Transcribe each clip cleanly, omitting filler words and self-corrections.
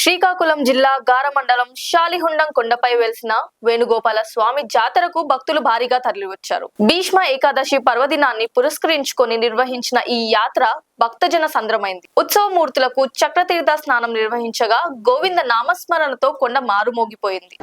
శ్రీకాకుళం జిల్లా గార మండలం శాలిహుండం కొండపై వెలిసిన వేణుగోపాల స్వామి జాతరకు భక్తులు భారీగా తరలివచ్చారు. భీష్మ ఏకాదశి పర్వదినాన్ని పురస్కరించుకొని నిర్వహించిన ఈ యాత్ర భక్తజన సంద్రమైంది. ఉత్సవమూర్తులకు చక్రతీర్థ స్నానం నిర్వహించగా గోవింద నామస్మరణతో కొండ మారుమోగిపోయింది.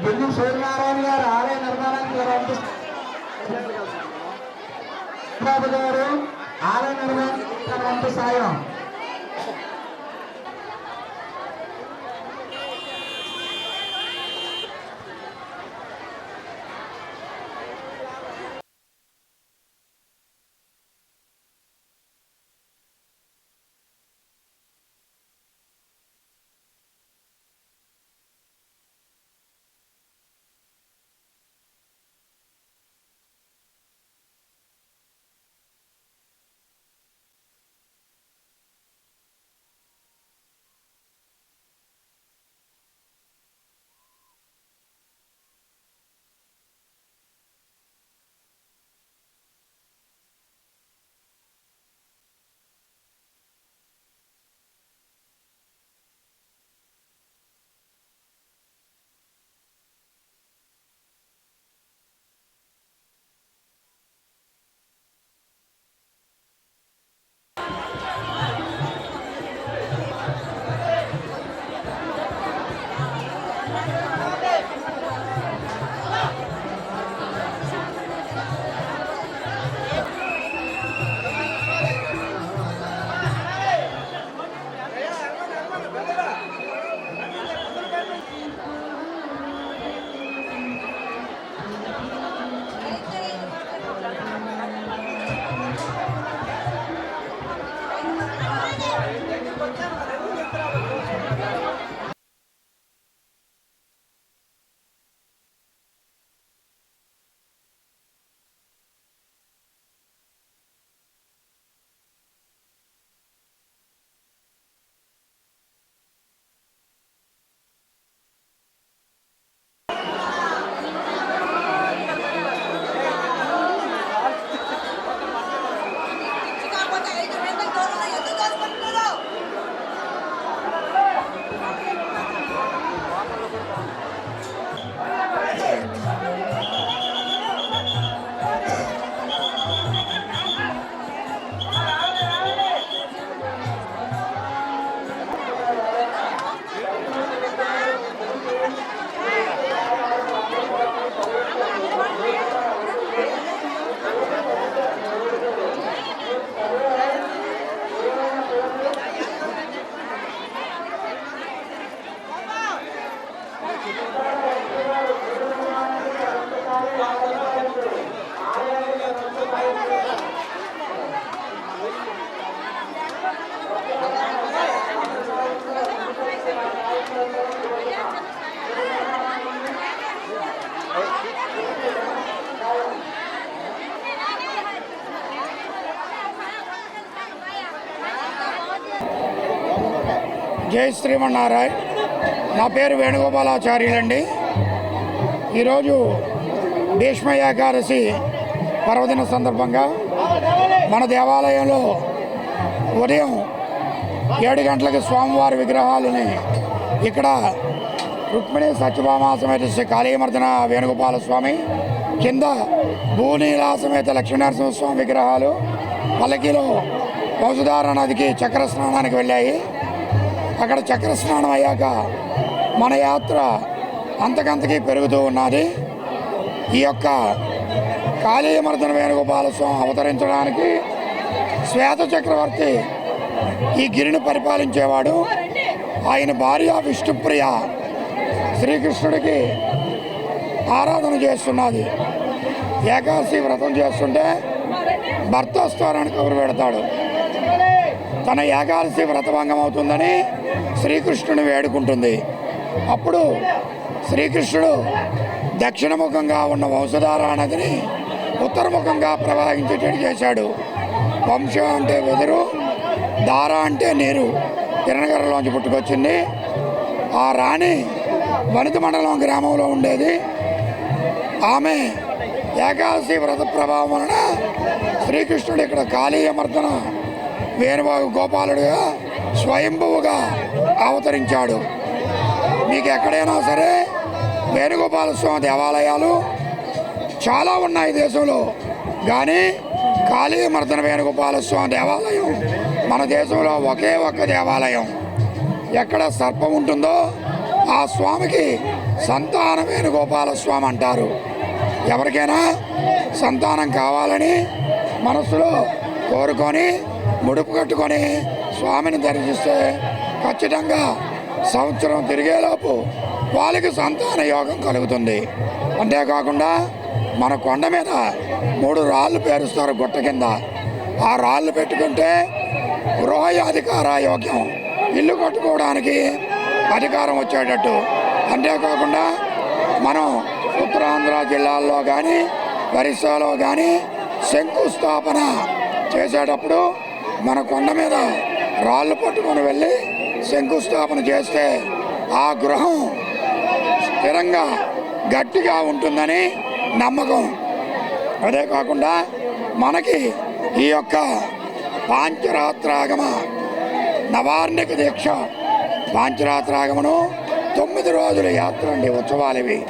బిల్లు సూర్యనారాయణ గారు ఆలయ నిర్మాణానికి బాబు గారు ఆలయ నిర్మాణానికి సాయం జై శ్రీమన్నారాయణ. నా పేరు వేణుగోపాలాచార్యులండి. ఈరోజు భీష్మ ఏకాదశి పర్వదిన సందర్భంగా మన దేవాలయంలో ఉదయం 7 గంటలకి స్వామివారి విగ్రహాలని ఇక్కడ రుక్మిణి సత్యభామ సమేత శ్రీ కాళీమర్దన వేణుగోపాల స్వామి, కింద భూనీలా సమేత లక్ష్మీనరసింహస్వామి విగ్రహాలు పల్లకీలో వంశధార నదికి చక్ర స్నానానికి వెళ్ళాయి. అక్కడ చక్ర స్నానం అయ్యాక మన యాత్ర అంతకంతకీ పెరుగుతూ ఉన్నది. ఈ యొక్క కాళీమర్దన వేణుగోపాల స్వామి అవతరించడానికి శ్వేత చక్రవర్తి ఈ గిరిని పరిపాలించేవాడు. ఆయన భార్య విష్ణుప్రియ శ్రీకృష్ణుడికి ఆరాధన చేస్తున్నది. ఏకాదశి వ్రతం చేస్తుంటే భర్త వస్తారని కబురు పెడతాడు. తన ఏకాదశి వ్రతభంగం అవుతుందని శ్రీకృష్ణుని వేడుకుంటుంది. అప్పుడు శ్రీకృష్ణుడు దక్షిణముఖంగా ఉన్న వంశధార నదిని ఉత్తరముఖంగా ప్రవహించేటట్టు చేశాడు. వంశం అంటే వెదురు, ధార అంటే నీరు కిరణగర్రలోంచి పుట్టుకొచ్చింది. ఆ రాణి వనిత మండలం గ్రామంలో ఉండేది. ఆమె ఏకాదశి వ్రత ప్రభావం వలన శ్రీకృష్ణుడు ఇక్కడ కాళీయమర్దన వేణుగోపాలుడుగా స్వయంభువుగా అవతరించాడు. మీకు ఎక్కడైనా సరే వేణుగోపాల స్వామి దేవాలయాలు చాలా ఉన్నాయి దేశంలో, కానీ కాళీమర్దన వేణుగోపాల స్వామి దేవాలయం మన దేశంలో ఒకే ఒక్క దేవాలయం. ఎక్కడ సర్పం ఉంటుందో ఆ స్వామికి సంతాన వేణుగోపాల స్వామి అంటారు. ఎవరికైనా సంతానం కావాలని మనసులో కోరుకొని ముడుపు కట్టుకొని స్వామిని దర్శిస్తే ఖచ్చితంగా సంవత్సరం తిరిగేలోపు వాళ్ళకి సంతాన యోగం కలుగుతుంది. అంతేకాకుండా మన కొండ మీద 3 రాళ్ళు పేరుస్తారు గుట్ట కింద. ఆ రాళ్ళు పెట్టుకుంటే గృహయాధికార యోగ్యం, ఇల్లు కట్టుకోవడానికి అధికారం వచ్చేటట్టు. అంతేకాకుండా మనం ఉత్తరాంధ్ర జిల్లాల్లో కానీ ఒరిస్సాలో కానీ శంకుస్థాపన చేసేటప్పుడు మన కొండ మీద రాళ్ళు పట్టుకొని వెళ్ళి శంకుస్థాపన చేస్తే ఆ గృహం స్థిరంగా గట్టిగా ఉంటుందని నమ్మకం. అదే కాకుండా మనకి ఈ యొక్క పాంచరాత్రాగమ నవార్ణిక దీక్ష, పాంచరాత్రాగమను 9 రోజుల యాత్ర అండి, ఉత్సవాలు ఇవి.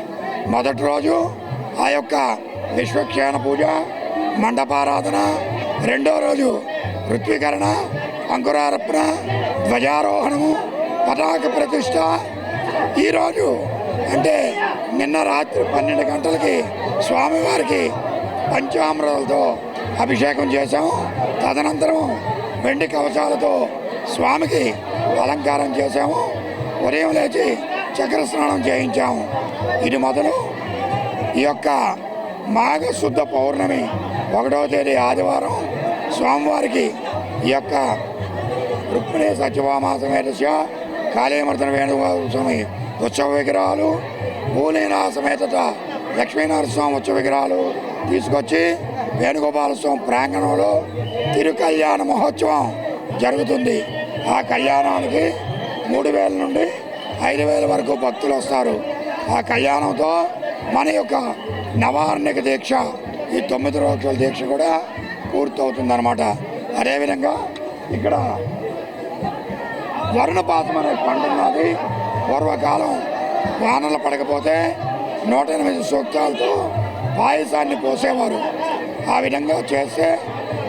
మొదటి రోజు ఆ యొక్క విశ్వక్షేణ పూజ, మండపారాధన. రెండో రోజు ఋత్వీకరణ, అంకురార్పణ, ధ్వజారోహణము, పతాక ప్రతిష్ట. ఈరోజు అంటే నిన్న రాత్రి 12 గంటలకి స్వామివారికి పంచామృతాలతో అభిషేకం చేశాము. తదనంతరం వెండి కవచాలతో స్వామికి అలంకారం చేశాము. ఉదయం లేచి చక్ర స్నానం చేయించాము. ఇది మొదలు ఈ యొక్క మాఘ శుద్ధ పౌర్ణమి 1వ తేదీ ఆదివారం స్వామివారికి ఈ యొక్క రుక్మిణి సత్యభామ సమేత కాళీమర్దన వేణుగోపాల స్వామి ఉత్సవ విగ్రహాలు, భూలీనా సమేత లక్ష్మీనరస్వామి ఉత్సవ విగ్రహాలు తీసుకొచ్చి వేణుగోపాల స్వామి ప్రాంగణంలో తిరుకళ్యాణ మహోత్సవం జరుగుతుంది. ఆ కళ్యాణానికి 3000 నుండి 5000 వరకు భక్తులు వస్తారు. ఆ కళ్యాణంతో మన యొక్క నవార్ణిక దీక్ష, ఈ 9 రోజుల దీక్ష కూడా పూర్తవుతుందన్నమాట. అదేవిధంగా ఇక్కడ వరుణపాతం అనే పంట ఉన్నది. పూర్వకాలం వానలు పడకపోతే 108 సూక్తాలతో పాయసాన్ని పోసేవారు. ఆ విధంగా చేస్తే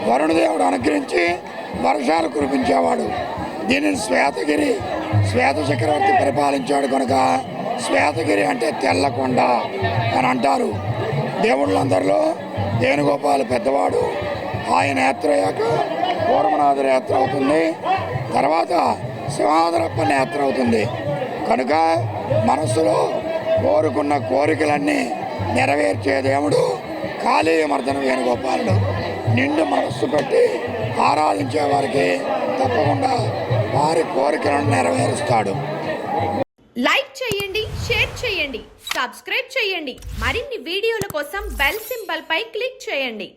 వరుణదేవుడు అనుగ్రహించి వర్షాలు కురిపించేవాడు. దీనిని శ్వేతగిరి, శ్వేత చక్రవర్తి పరిపాలించాడు కనుక శ్వేతగిరి అంటే తెల్లకొండ అని అంటారు. దేవుళ్ళందరిలో వేణుగోపాల పెద్దవాడు. ఆయన యాత్ర అయ్యాక కూర్మనాథుల యాత్ర అవుతుంది. తర్వాత సింహాద్రప్ప యాత్ర అవుతుంది. కనుక మనసులో కోరుకున్న కోరికలన్నీ నెరవేర్చే దేవుడు కాళీయమర్దన వేణుగోపాలుడు. నిండు మనస్సు పెట్టి ఆరాధించే వారికి తప్పకుండా వారి కోరికలను నెరవేరుస్తాడు. లైక్ చేయండి, షేర్ చేయండి, సబ్స్క్రైబ్ చేయండి. మరిన్ని వీడియోల కోసం బెల్ సింబల్ పై క్లిక్ చేయండి.